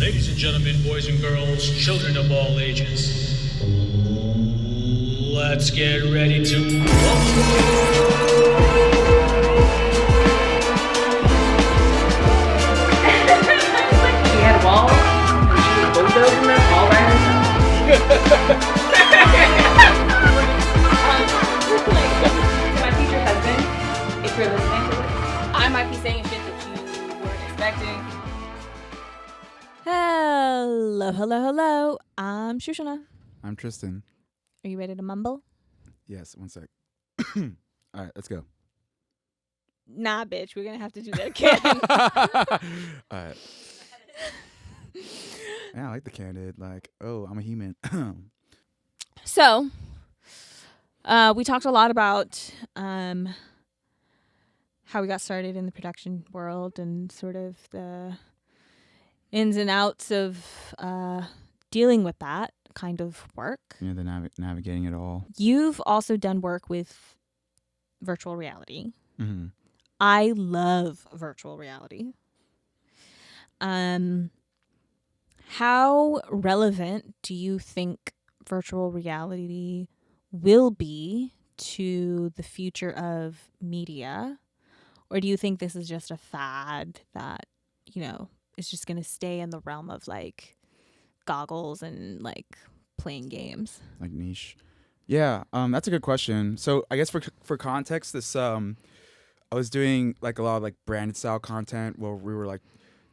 Ladies and gentlemen, boys and girls, children of all ages, let's get ready to She had a ball, and she was bulldozing them all by herself. To my future husband, if you're listening to this, I might be saying shit that you weren't expecting. Hello. I'm Suswana. I'm Tristan. Are you ready to mumble? Yes, one sec. All right, let's go. Nah, bitch. We're going to have to do that again. All right. Yeah, I like the candid. Like, oh, I'm a human. So, we talked a lot about how we got started in the production world and sort of the ins and outs of dealing with that kind of work. Yeah, the navigating it all. You've also done work with virtual reality. Mm-hmm. I love virtual reality. How relevant do you think virtual reality will be to the future of media? Or do you think this is just a fad that, you know, is just going to stay in the realm of like goggles and like playing games? Like niche. Yeah, that's a good question. So I guess for context, this I was doing like a lot of like branded style content where we were like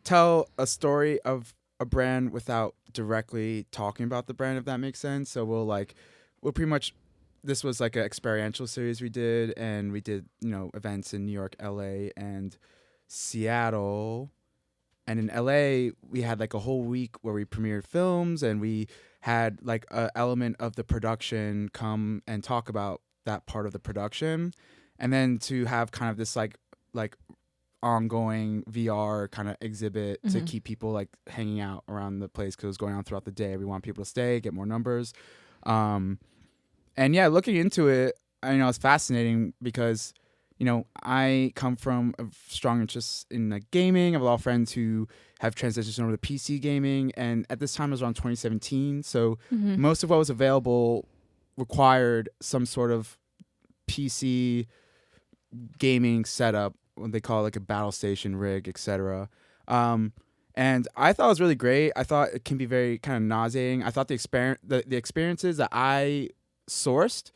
tell a story of a brand without directly talking about the brand, if that makes sense. So we'll pretty much, this was like an experiential series we did, and we did, you know, events in New York, LA, and Seattle. And in LA, we had like a whole week where we premiered films, and we had like an element of the production come and talk about that part of the production. And then to have kind of this like ongoing VR kind of exhibit to keep people like hanging out around the place, because it was going on throughout the day. We want people to stay, get more numbers. And yeah, looking into it, it's fascinating because, you know, I come from a strong interest in like gaming. I have a lot of friends who have transitioned over to PC gaming, and at this time it was around 2017. So most of what was available required some sort of PC gaming setup, what they call like a battle station rig, etc. And I thought it was really great. I thought it can be very kind of nauseating. I thought the experiences that I sourced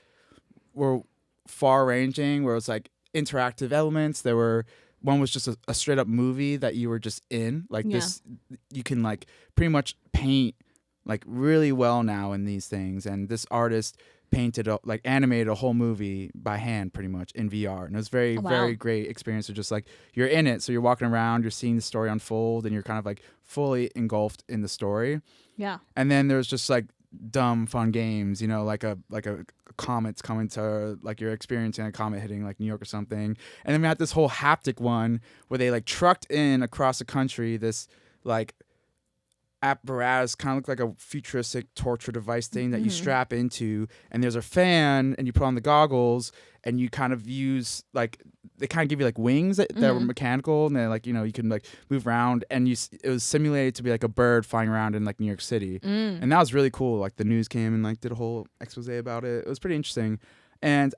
were far ranging, where it was like interactive elements. One was just a straight up movie that you were just in. Like this, you can like pretty much paint like really well now in these things. And this artist animated a whole movie by hand pretty much in VR. And it was very great experience of just like, you're in it. So you're walking around, you're seeing the story unfold, and you're kind of like fully engulfed in the story. Yeah. And then there's just like dumb fun games, you know, like a comet's coming to, like, you're experiencing a comet hitting like New York or something. And then we had this whole haptic one where they like trucked in across the country this like apparatus, kind of look like a futuristic torture device thing that you strap into, and there's a fan, and you put on the goggles, and you kind of use like, they kind of give you like wings that were mechanical, and then like, you know, you can like move around, and it was simulated to be like a bird flying around in like New York City. And that was really cool. Like the news came and like did a whole expose about it. It was pretty interesting. And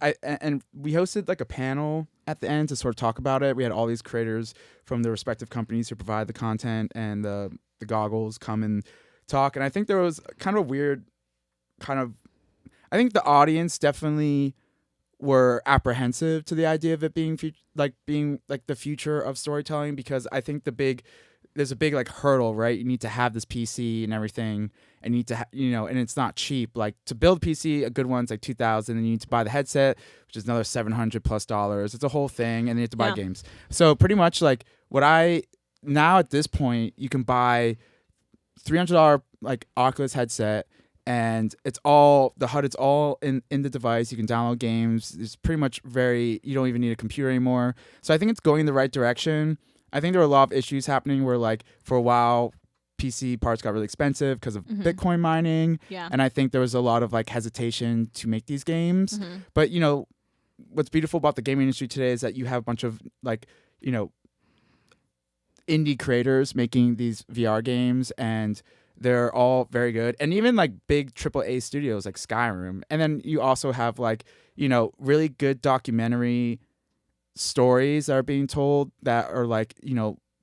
we hosted like a panel at the end to sort of talk about it. We had all these creators from the respective companies who provide the content and the goggles come and talk. And I think there was kind of a weird I think the audience definitely were apprehensive to the idea of it being the future of storytelling, because I think there's a big like hurdle, right? You need to have this PC and everything, and you need to and it's not cheap. Like to build PC, a good one's like $2,000, and you need to buy the headset, which is another $700+. It's a whole thing, and then you have to buy games. So pretty much like now at this point, you can buy $300 like Oculus headset, and it's all the HUD. It's all in the device. You can download games. It's pretty much you don't even need a computer anymore. So I think it's going in the right direction. I think there were a lot of issues happening where like for a while PC parts got really expensive because of Bitcoin mining. Yeah. And I think there was a lot of like hesitation to make these games. But you know, what's beautiful about the gaming industry today is that you have a bunch of like, you know, indie creators making these VR games, and they're all very good. And even like big AAA studios like Skyrim. And then you also have like, really good documentary stories that are being told that are like,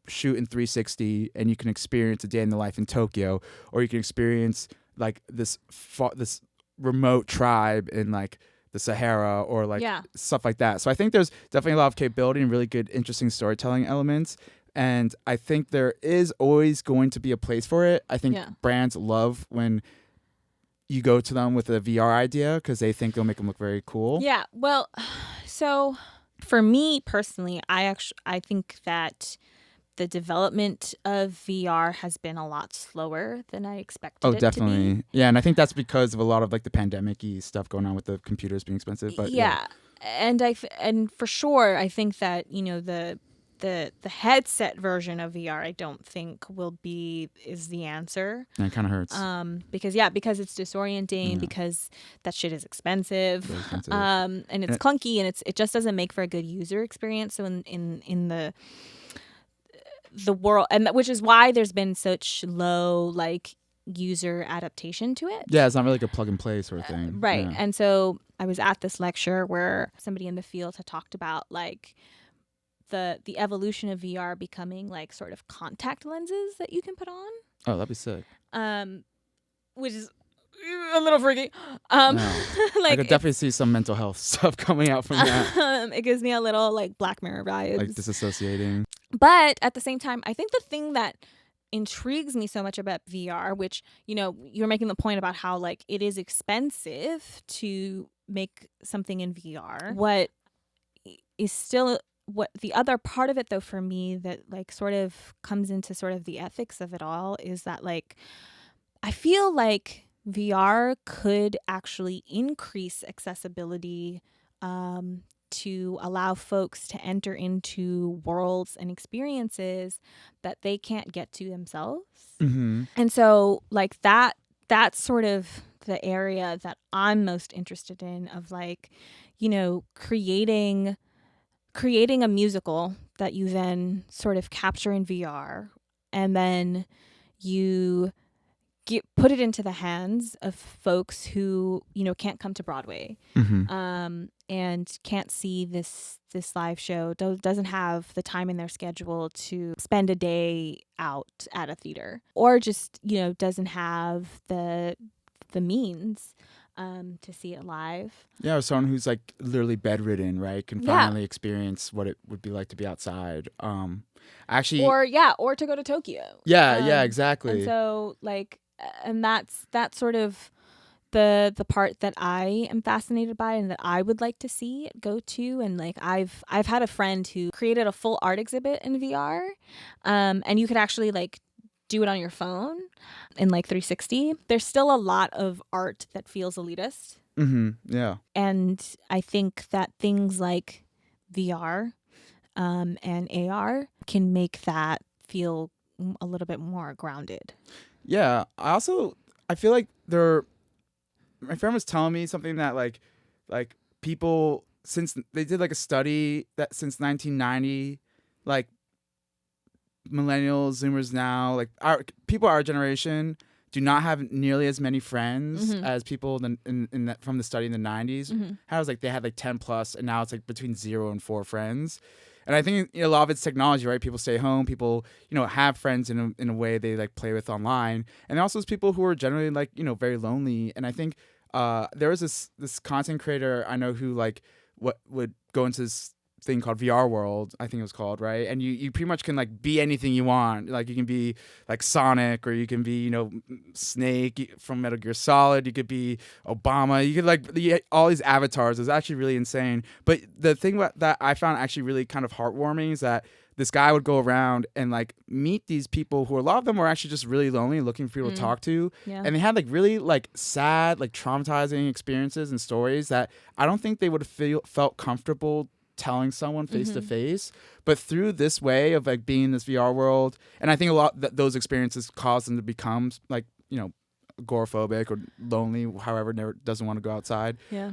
shoot in 360, and you can experience a day in the life in Tokyo, or you can experience like this remote tribe in like the Sahara, or like stuff like that. So I think there's definitely a lot of capability and really good, interesting storytelling elements. And I think there is always going to be a place for it. I think brands love when you go to them with a VR idea because they think it'll make them look very cool. Yeah. Well, so for me personally, I think that the development of VR has been a lot slower than I expected it definitely. to be. Yeah, and I think that's because of a lot of like the pandemic-y stuff going on with the computers being expensive. But and for sure, I think that the headset version of VR, I don't think is the answer. And it kind of hurts. Because it's disorienting, because that shit is expensive. Very expensive. And it's clunky, and it just doesn't make for a good user experience. So in the world, and which is why there's been such low like user adaptation to it. Yeah, it's not really like a plug and play sort of thing. Right. Yeah. And so I was at this lecture where somebody in the field had talked about like the evolution of VR becoming like sort of contact lenses that you can put on. Oh, that'd be sick. Which is a little freaky. I could definitely see some mental health stuff coming out from that. It gives me a little like Black Mirror vibes. Like disassociating. But at the same time, I think the thing that intrigues me so much about VR, which, you're making the point about how like it is expensive to make something in VR. What the other part of it though for me that like sort of comes into sort of the ethics of it all is that like I feel like VR could actually increase accessibility to allow folks to enter into worlds and experiences that they can't get to themselves. Mm-hmm. And so like that's sort of the area that I'm most interested in, of like, creating a musical that you then sort of capture in VR, and then you put it into the hands of folks who can't come to Broadway, and can't see this live show, doesn't have the time in their schedule to spend a day out at a theater, or just doesn't have the means to see it live. Yeah, or someone who's like literally bedridden, right, can finally experience what it would be like to be outside. Actually, or to go to Tokyo. Yeah, exactly. And so like, and that's sort of the part that I am fascinated by and that I would like to see it go to. And like I've had a friend who created a full art exhibit in VR, and you could actually like do it on your phone in like 360. There's still a lot of art that feels elitist. Mm-hmm. Yeah. And I think that things like VR and AR can make that feel a little bit more grounded. Yeah. I feel like my friend was telling me something that like people, since they did like a study that since 1990, like millennials, Zoomers now, like people our generation do not have nearly as many friends as people from the study in the 90s. How it was like they had like 10 plus, and now it's like between 0 and 4 friends. And I think a lot of it's technology, right? People stay home. People, have friends in a way they like play with online. And also there's people who are generally like, very lonely. And I think there was this content creator I know who like would go into this thing called VR World, I think it was called, right? And you pretty much can like be anything you want. Like you can be like Sonic, or you can be Snake from Metal Gear Solid. You could be Obama. You could like all these avatars. It was actually really insane. But the thing that I found actually really kind of heartwarming is that this guy would go around and like meet these people who a lot of them were actually just really lonely, looking for people to talk to. Yeah. And they had like really like sad, like traumatizing experiences and stories that I don't think they would have felt comfortable telling someone face to face. But through this way of like being in this VR world, and I think a lot that those experiences caused them to become like agoraphobic or lonely, however, never doesn't want to go outside. Yeah.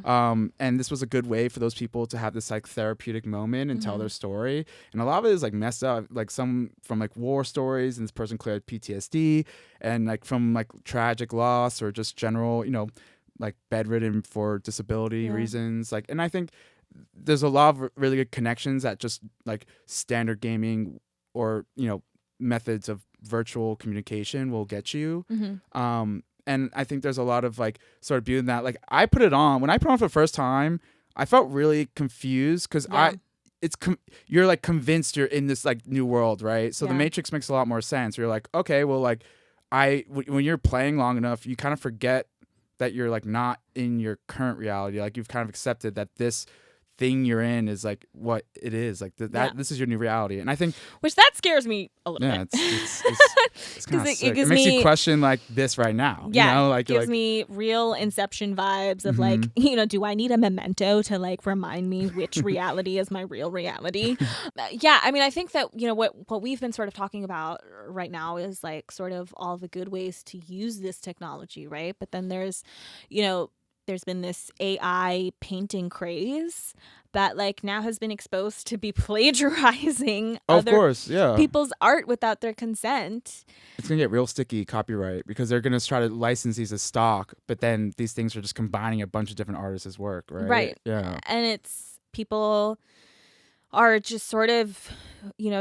And this was a good way for those people to have this like therapeutic moment and tell their Mhm. story. And a lot of it is like messed up, like some from like war stories, and this person cleared PTSD, and like from like tragic loss or just general, like bedridden for disability Yeah. reasons. Like, and I think there's a lot of really good connections that just like standard gaming or methods of virtual communication will get you. And I think there's a lot of like sort of beauty in that. Like I put it on when I put it on for the first time, I felt really confused because Yeah. you're like convinced you're in this like new world, right? So the Yeah. Matrix makes a lot more sense. You're like, okay, well, like when you're playing long enough, you kind of forget that you're like not in your current reality. Like you've kind of accepted that this thing you're in is like what it is. Like Yeah. this is your new reality. And I think Which that scares me a little yeah, bit. it's kind of it sick. It gives makes you me- question like this right now. Yeah, Like you're gives like, me real Inception vibes of like, Mhm. do I need a memento to like remind me which reality is my real reality? Yeah, I mean, I think that, what we've been sort of talking about right now is like sort of all the good ways to use this technology, right? But then there's been this AI painting craze that like now has been exposed to be plagiarizing of other course, yeah. people's art without their consent. It's gonna get real sticky copyright because they're gonna try to license these as stock, but then these things are just combining a bunch of different artists' work, right? Right. Yeah. And it's people are just sort of,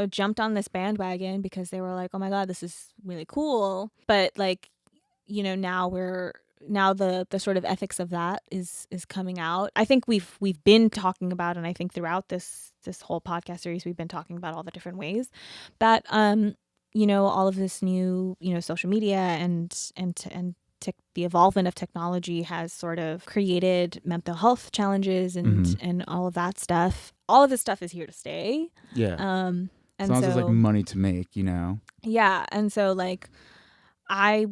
jumped on this bandwagon because they were like, oh my God, this is really cool. But like, now the sort of ethics of that is coming out. I think we've been talking about, and I think throughout this whole podcast series, we've been talking about all the different ways that, all of this new, social media and the evolvement of technology has sort of created mental health challenges and all of that stuff. All of this stuff is here to stay. Yeah. And As long as so, there's like money to make, yeah. And so like, I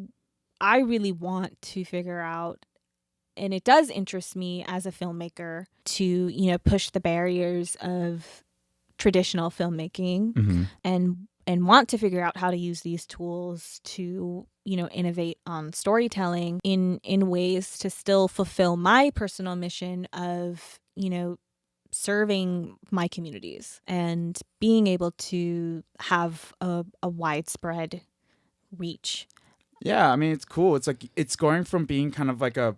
really want to figure out, and it does interest me as a filmmaker to, push the barriers of traditional filmmaking and want to figure out how to use these tools to, innovate on storytelling in ways to still fulfill my personal mission of, serving my communities and being able to have a widespread reach. Yeah, I mean, it's cool. It's like it's going from being kind of like a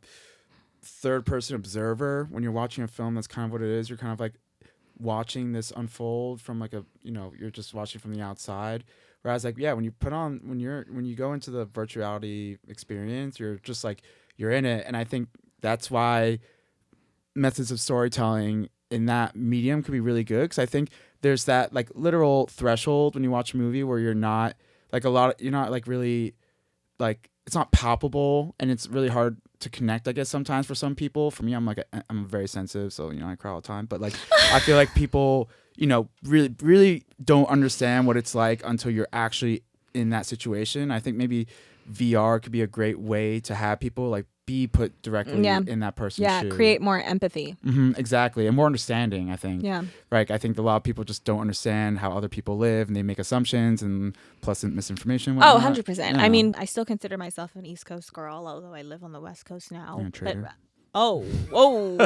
third person observer when you're watching a film. That's kind of what it is. You're kind of like watching this unfold from like you're just watching from the outside. Whereas like, yeah, when you go into the virtual reality experience, you're just like, you're in it. And I think that's why methods of storytelling in that medium could be really good. Because I think there's that like literal threshold when you watch a movie where you're not really like, it's not palpable and it's really hard to connect, I guess, sometimes for some people. For me, I'm very sensitive, so I cry all the time. But like, I feel like people, really, really don't understand what it's like until you're actually in that situation. I think maybe VR could be a great way to have people like be put directly in that person's shoe. Create more empathy. Exactly, and more understanding. I think. Yeah. Right. I think a lot of people just don't understand how other people live, and they make assumptions and plus misinformation. Oh, whatnot. 100%. Yeah. I mean, I still consider myself an East Coast girl, although I live on the West Coast now. You're a traitor. But, whoa.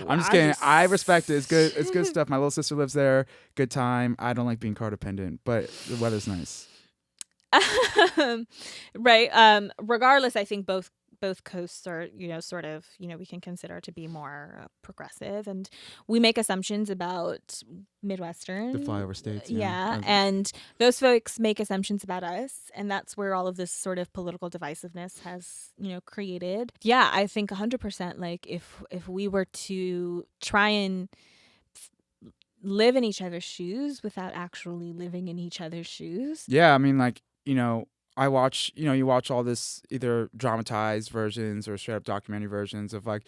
I'm just kidding. I respect it. It's good. It's good stuff. My little sister lives there. Good time. I don't like being codependent, but the weather's nice. Right. Regardless, I think both coasts are, sort of, we can consider to be more progressive, and we make assumptions about Midwestern. The flyover states. Yeah. And those folks make assumptions about us, and that's where all of this sort of political divisiveness has, created. Yeah, I think 100%, like if we were to try and live in each other's shoes without actually living in each other's shoes. Yeah, I mean, like, I watch, you watch all this either dramatized versions or straight up documentary versions of like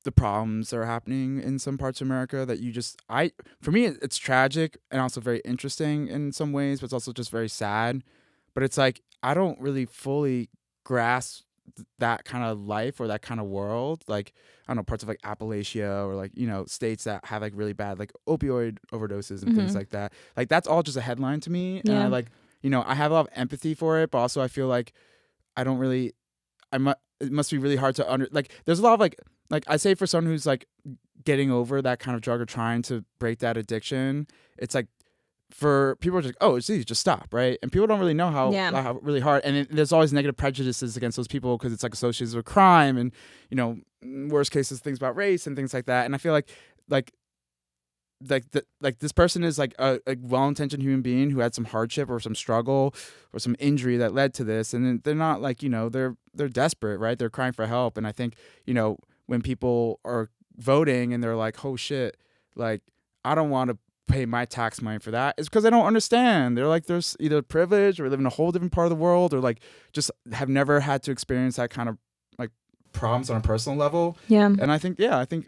the problems that are happening in some parts of America that for me, it's tragic and also very interesting in some ways, but it's also just very sad. But it's like, I don't really fully grasp that kind of life or that kind of world. Like, I don't know, parts of like Appalachia or like, states that have like really bad like opioid overdoses and things like that. Like, that's all just a headline to me. And I like, I have a lot of empathy for it, but also I feel like I don't really it must be really hard to there's a lot of like I say for someone who's like getting over that kind of drug or trying to break that addiction, it's like for people are just it's easy, just stop, right? And people don't really know how really hard, and there's always negative prejudices against those people because it's like associated with crime and worst cases things about race and things like that. And I feel like this person is like a well-intentioned human being who had some hardship or some struggle or some injury that led to this, and then they're not like they're desperate, right? They're crying for help. And I think when people are voting and they're like, oh shit, like I don't want to pay my tax money for that, it's because they don't understand. They're like, there's either privilege or live in a whole different part of the world or like just have never had to experience that kind of like problems on a personal level. And I think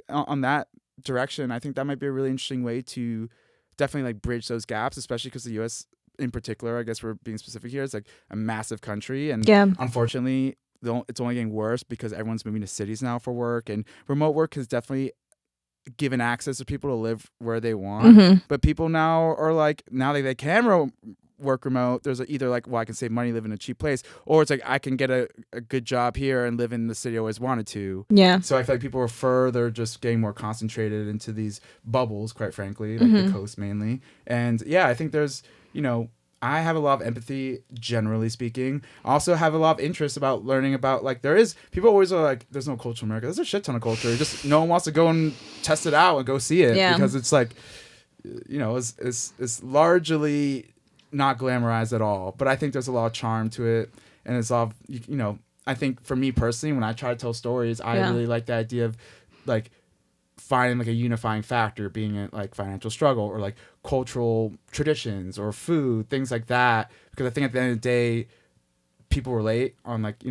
on that direction, I think that might be a really interesting way to definitely like bridge those gaps, especially because the US in particular, I guess we're being specific here, is like a massive country, and unfortunately it's only getting worse because everyone's moving to cities now for work, and remote work has definitely given access to people to live where they want. But people now are like, now they can work remote, there's either like, well, I can save money, live in a cheap place, or it's like I can get a good job here and live in the city I always wanted to. So I feel like people are further just getting more concentrated into these bubbles, quite frankly, like the coast mainly. And I think there's I have a lot of empathy, generally speaking. I also have a lot of interest about learning about, like, people always are like, there's no culture in America. There's a shit ton of culture. Just no one wants to go and test it out and go see it because it's like, it's largely not glamorized at all. But I think there's a lot of charm to it. And it's all, I think for me personally, when I try to tell stories, I really like the idea of, like, finding like a unifying factor, being it like financial struggle or like cultural traditions or food, things like that, because I think at the end of the day people relate on like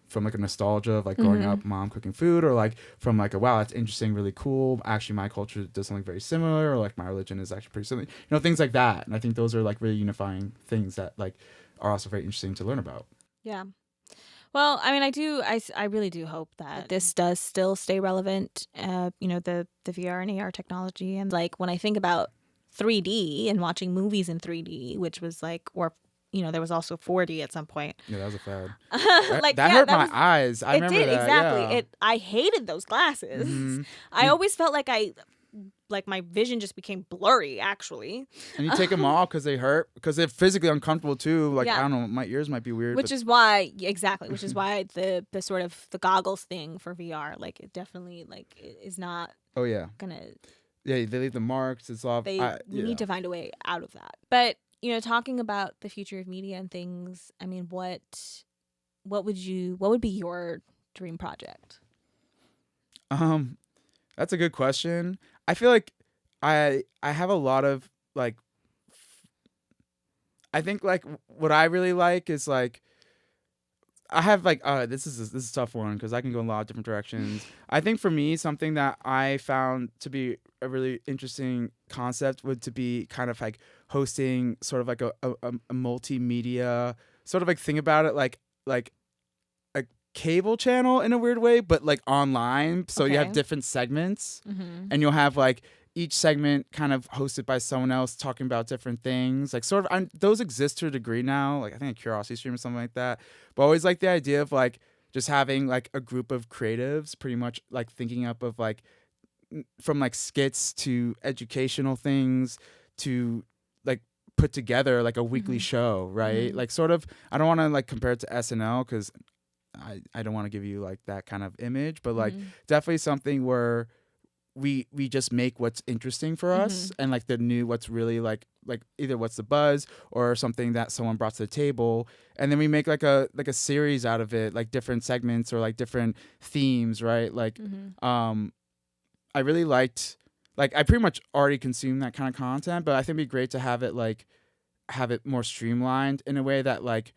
from like a nostalgia of like growing up, mom cooking food, or like from like a wow, that's interesting, really cool, actually my culture does something very similar, or like my religion is actually pretty similar, things like that. And I think those are like really unifying things that like are also very interesting to learn about. Well, I mean, I really do hope that this does still stay relevant, the VR and AR technology. And like when I think about 3D and watching movies in 3D, which was like, or, there was also 4D at some point. Yeah, that was a fad. That hurt my eyes. I remember that. Exactly. Yeah. I hated those glasses. I always felt like my vision just became blurry, actually. And you take them off because they hurt, because they're physically uncomfortable too. Like, I don't know, my ears might be weird. Which is why the sort of the goggles thing for VR, like it definitely like is not gonna. Yeah, they leave the marks. It's all. We need to find a way out of that. But talking about the future of media and things, I mean, what would be your dream project? That's a good question. I feel like I have a lot of like, I think like what I really like is like, I have like, this is a tough one because I can go in a lot of different directions. I think for me, something that I found to be a really interesting concept would to be kind of like hosting sort of like a multimedia sort of like, think about it like a cable channel in a weird way, but like online. So you have different segments and you'll have like each segment kind of hosted by someone else talking about different things. Like sort of, those exist to a degree now. Like I think a Curiosity Stream or something like that. But I always like the idea of like just having like a group of creatives pretty much like thinking up of like from like skits to educational things to like put together like a weekly show, right? Like sort of, I don't want to like compare it to SNL because I don't want to give you like that kind of image, but like definitely something where we just make what's interesting for us and like what's really like either what's the buzz or something that someone brought to the table, and then we make like a series out of it, like different segments or like different themes, right? Like I really liked, like I pretty much already consumed that kind of content, but I think it'd be great to have it more streamlined in a way that like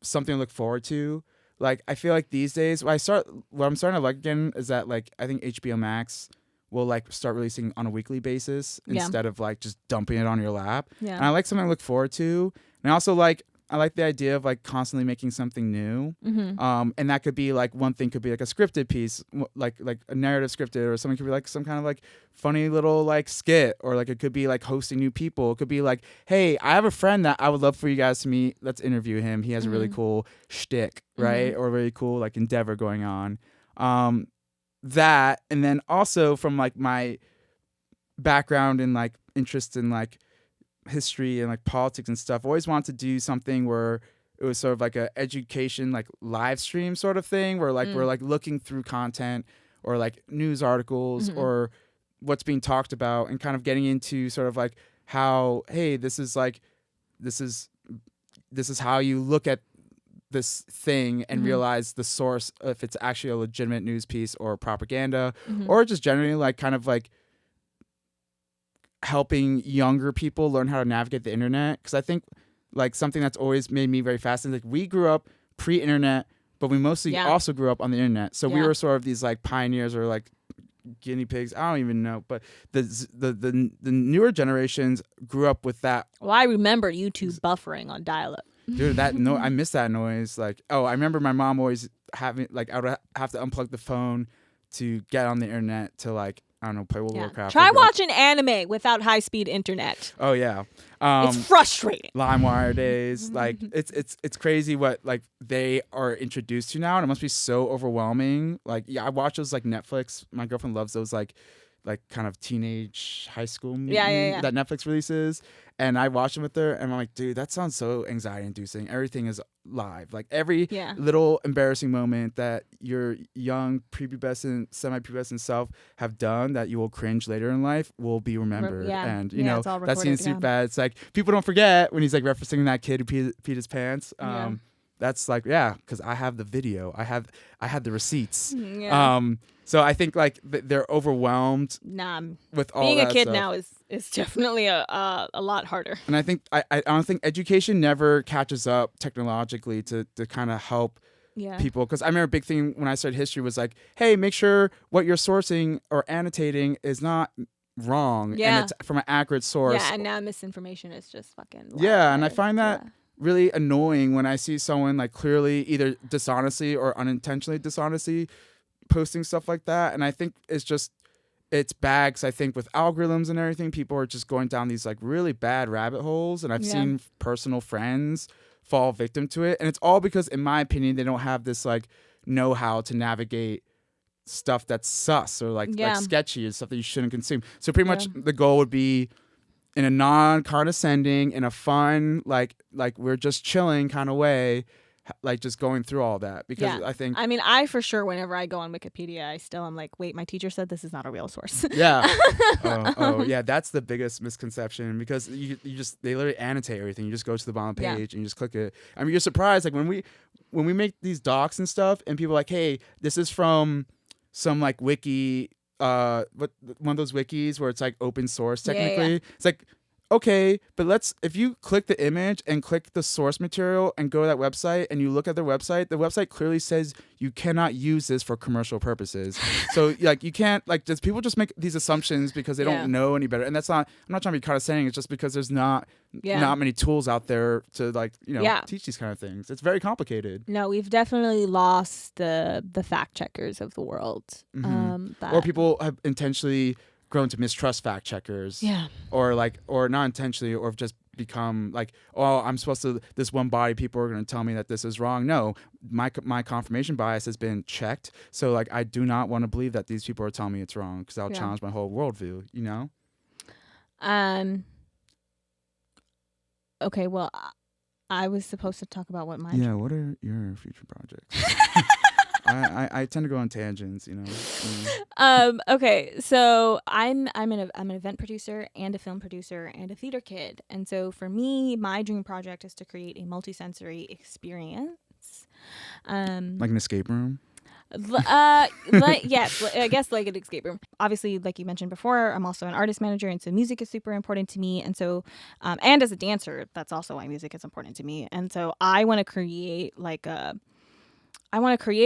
something to look forward to. Like I feel like these days what I'm starting to like again is that like I think HBO Max will like start releasing on a weekly basis instead of like just dumping it on your lap. And I like something to look forward to. And I also like I like the idea of like constantly making something new. And that could be like, one thing could be like a scripted piece, like a narrative scripted, or something could be like some kind of like funny little like skit, or like it could be like hosting new people. It could be like, hey, I have a friend that I would love for you guys to meet. Let's interview him. He has a really cool shtick, right? Or really cool like endeavor going on. That, and then also from like my background and like interest in like history and like politics and stuff, I always wanted to do something where it was sort of like a education like live stream sort of thing, where like we're like looking through content or like news articles or what's being talked about, and kind of getting into sort of like how, hey, this is how you look at this thing and realize the source, if it's actually a legitimate news piece or propaganda, or just generally like kind of like helping younger people learn how to navigate the internet. Because I think like something that's always made me very fascinated, like we grew up pre-internet, but we mostly also grew up on the internet. So we were sort of these like pioneers or like guinea pigs. I don't even know, but the newer generations grew up with that. Well, I remember YouTube buffering on dial-up. Dude, I miss that noise. Like, I remember my mom always having like, I would have to unplug the phone to get on the internet to like, I don't know, play World of Warcraft. Try watching anime without high-speed internet. Oh yeah, it's frustrating. LimeWire days, like it's crazy what like they are introduced to now, and it must be so overwhelming. Like, yeah, I watch those like Netflix. My girlfriend loves those like kind of teenage high school movies that Netflix releases, and I watch them with her, and I'm like, dude, that sounds so anxiety inducing. Everything is live. Like every little embarrassing moment that your young prepubescent, semi-prepubescent self have done that you will cringe later in life will be remembered. And you know, that scene in Superbad, it's like people don't forget when he's like referencing that kid who peed his pants. That's like, because I have the video, I had the receipts. So I think like they're overwhelmed with all being that a kid stuff. now is definitely a lot harder. And I think I don't think education never catches up technologically to kind of help people. Because I remember a big thing when I started history was like, hey, make sure what you're sourcing or annotating is not wrong and it's from an accurate source. Yeah, and now misinformation is just fucking wild. Yeah, and I find that really annoying when I see someone like clearly either dishonestly or unintentionally dishonestly posting stuff like that. And I think it's bad, because I think with algorithms and everything, people are just going down these like really bad rabbit holes, and I've seen personal friends fall victim to it, and it's all because, in my opinion, they don't have this like know-how to navigate stuff that's sus or like sketchy and stuff that you shouldn't consume. So pretty much the goal would be in a non-condescending, in a fun, like we're just chilling kind of way, like just going through all that, because I think, I mean, I for sure, whenever I go on Wikipedia, I still am like, wait, my teacher said this is not a real source. Yeah, that's the biggest misconception, because they literally annotate everything. You just go to the bottom page and you just click it. I mean, you're surprised like when we make these docs and stuff, and people are like, hey, this is from some like wiki, one of those wikis where it's like open source technically. It's like, okay, but if you click the image and click the source material and go to that website and you look at the website clearly says you cannot use this for commercial purposes. So like you can't, like, just people just make these assumptions because they don't know any better. And that's not, I'm not trying to be condescending, it's just because there's not many tools out there to like, teach these kind of things. It's very complicated. No, we've definitely lost the fact checkers of the world. Or people have intentionally grown to mistrust fact checkers, or not intentionally, or just become like, oh, I'm supposed to, this one body people are going to tell me that this is wrong. No, my confirmation bias has been checked, so like I do not want to believe that these people are telling me it's wrong, because that'll challenge my whole worldview, Okay, well, I was supposed to talk about what my what are your future projects? I tend to go on tangents, Okay, so I'm an event producer and a film producer and a theater kid, and so for me, my dream project is to create a multisensory experience, like an escape room. Yes, I guess like an escape room. Obviously, like you mentioned before, I'm also an artist manager, and so music is super important to me. And so, and as a dancer, that's also why music is important to me. And so, I want to create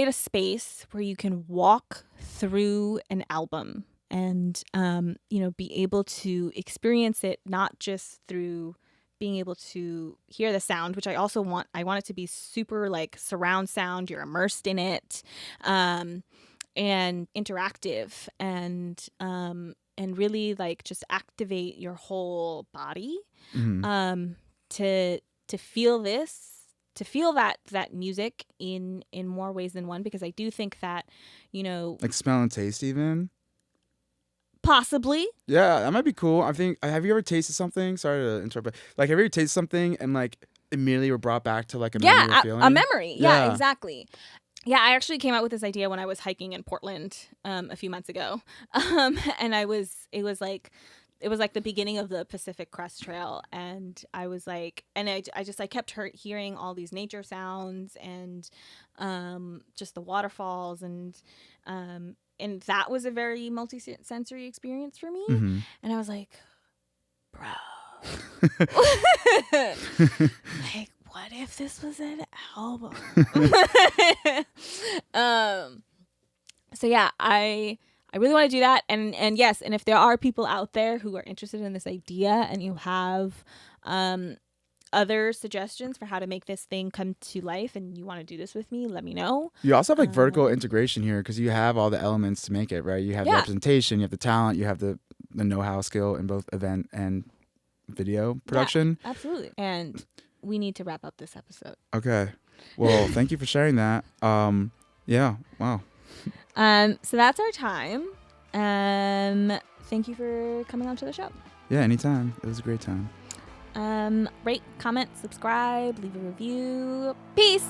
a space where you can walk through an album and be able to experience it not just through being able to hear the sound, which I want it to be super like surround sound. You're immersed in it, and interactive, and really like just activate your whole body, to feel that music in more ways than one, because I do think that, Like smell and taste even. possibly. Yeah, that might be cool. I think. Have you ever tasted something? Sorry to interrupt, but like, have you ever tasted something and like immediately were brought back to like a memory or feeling? A memory. Yeah, exactly. Yeah, I actually came out with this idea when I was hiking in Portland a few months ago, and it was like the beginning of the Pacific Crest Trail, and I was like, and I kept hearing all these nature sounds and just the waterfalls, and that was a very multi-sensory experience for me. Mm-hmm. And I was like, bro, like, what if this was an album? So yeah, I really want to do that, and yes, and if there are people out there who are interested in this idea, and you have other suggestions for how to make this thing come to life, and you want to do this with me, let me know. You also have like vertical integration here because you have all the elements to make it, right? You have the representation, you have the talent, you have the know-how skill in both event and video production. Yeah, absolutely. And we need to wrap up this episode. Okay. Well, thank you for sharing that. Yeah. Wow. So that's our time. Thank you for coming on to the show. Yeah, anytime. It was a great time. Rate, comment, subscribe, leave a review. Peace.